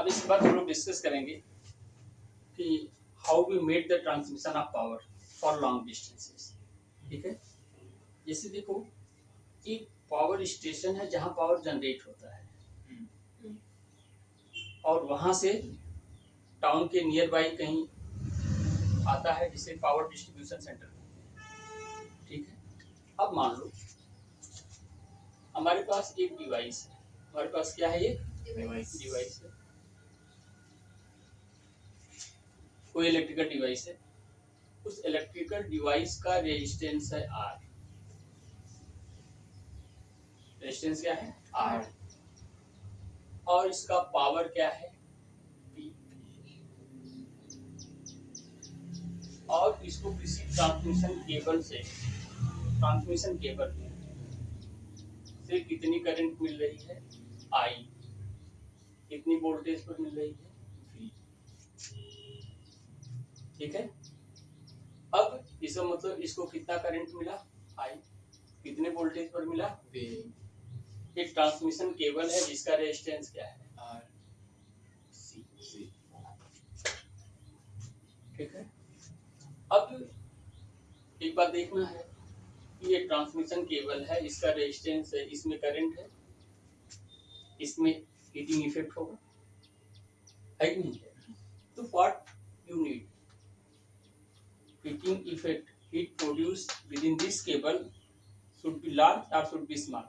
अब इसके बाद हम लोग डिस्कस करेंगे कि how we made the transmission of power for long distances. ठीक है, जैसे देखो एक पावर स्टेशन है जहाँ पावर जनरेट होता है और वहाँ से टाउन के नियर बाई कहीं आता है जिसे पावर डिस्ट्रीब्यूशन सेंटर कहते हैं। ठीक है, अब मान लो हमारे पास एक डिवाइस है, हमारे पास क्या है, ये डिवाइस है, कोई इलेक्ट्रिकल डिवाइस है, उस इलेक्ट्रिकल डिवाइस का रेजिस्टेंस है आर। रेजिस्टेंस क्या है, आर, और इसका पावर क्या है, पी, और इसको किसी ट्रांसमिशन केबल से कितनी करंट मिल रही है, आई, कितनी वोल्टेज पर मिल रही है, वी। ठीक है, अब इसका मतलब इसको कितना करंट मिला, आई, कितने वोल्टेज पर मिला, वी। एक ट्रांसमिशन केबल है जिसका रेजिस्टेंस क्या है, आर, सी। ठीक है, अब एक बात देखना है कि ये ट्रांसमिशन केबल है, इसका रेजिस्टेंस है, इसमें करंट है, इसमें हीटिंग इफेक्ट होगा, है कि नहीं है? तो what you need, heating effect, heat produced within this cable should be large or should be small?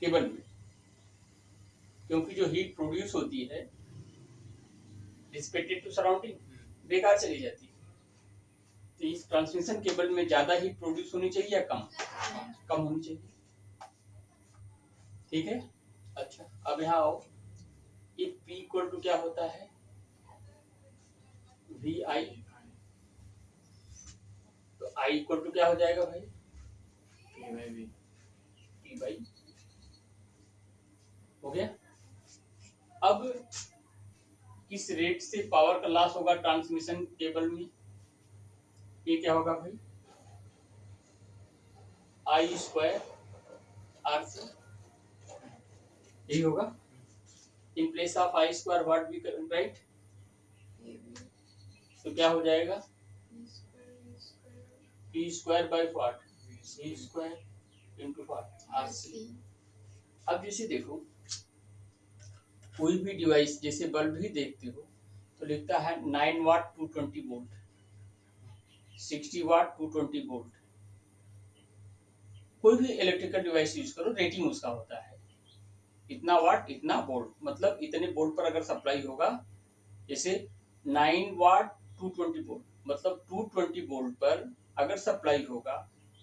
Cable में, क्योंकि जो हीट प्रोड्यूस होती है डिसिपेटेड टू सराउंडिंग, बेकार चली जाती है। तो इस ट्रांसमिशन केबल में ज्यादा हीट प्रोड्यूस होनी चाहिए या कम होनी चाहिए। ठीक है, अच्छा अब यहाँ आओ, ये P इक्वल टू क्या होता है, वी आई, तो I इक्वल टू क्या हो जाएगा भाई, P बाई, हो गया। अब किस रेट से पावर का लॉस होगा ट्रांसमिशन केबल में, ये क्या होगा भाई, आई स्क्वायर आर सी, यही होगा। In place of I square what we write, तो क्या हो जाएगा, P square by what, V square into what, R C. अब जैसे देखो कोई भी डिवाइस, जैसे बल्ब ही देखते हो तो लिखता है 9 वाट 220 वोल्ट, 60 वाट 220 वोल्ट। कोई भी इलेक्ट्रिकल डिवाइस यूज करो, रेटिंग उसका होता है इतना वाट इतना वोल्ट, मतलब इतने वोल्ट पर अगर सप्लाई होगा, जैसे 9 वाट 220 वोल्ट, मतलब 220 वोल्ट पर अगर सप्लाई होगा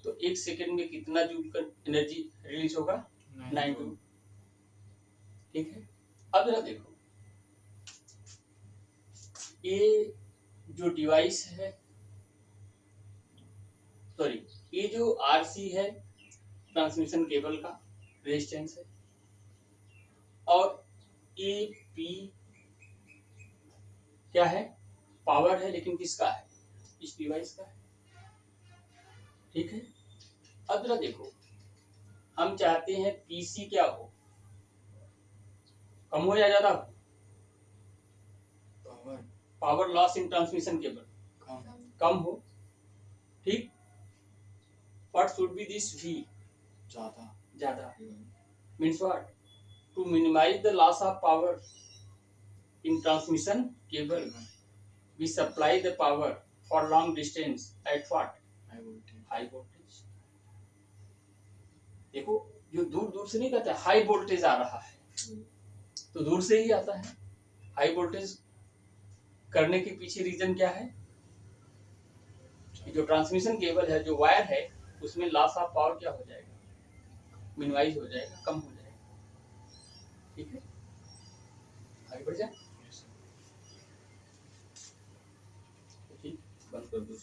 तो एक सेकेंड में कितना जूल का एनर्जी रिलीज होगा, 9 जूल। ठीक है, अब जरा देखो ये जो डिवाइस है, सॉरी ये जो आरसी है ट्रांसमिशन केबल का रेजिस्टेंस है, और ए पी क्या है, पावर है, लेकिन किसका है, इस डिवाइस का है। ठीक है, अब जरा देखो हम चाहते हैं पीसी क्या हो, कम हो या ज्यादा हो, power loss in transmission cable कम हो। ठीक, what should be this we, ज्यादा means what, to minimise the loss of power in transmission cable we supply the power for long distance at what, high voltage। देखो जो दूर दूर से नहीं कहते हाई वोल्टेज आ रहा है, तो दूर से ही आता है। हाई वोल्टेज करने के पीछे रीजन क्या है, जो ट्रांसमिशन केबल है, जो वायर है, उसमें लॉस ऑफ पावर क्या हो जाएगा, मिनिमाइज हो जाएगा, कम हो जाएगा। ठीक है, आगे बढ़ जाए, ठीक, बंद कर दो।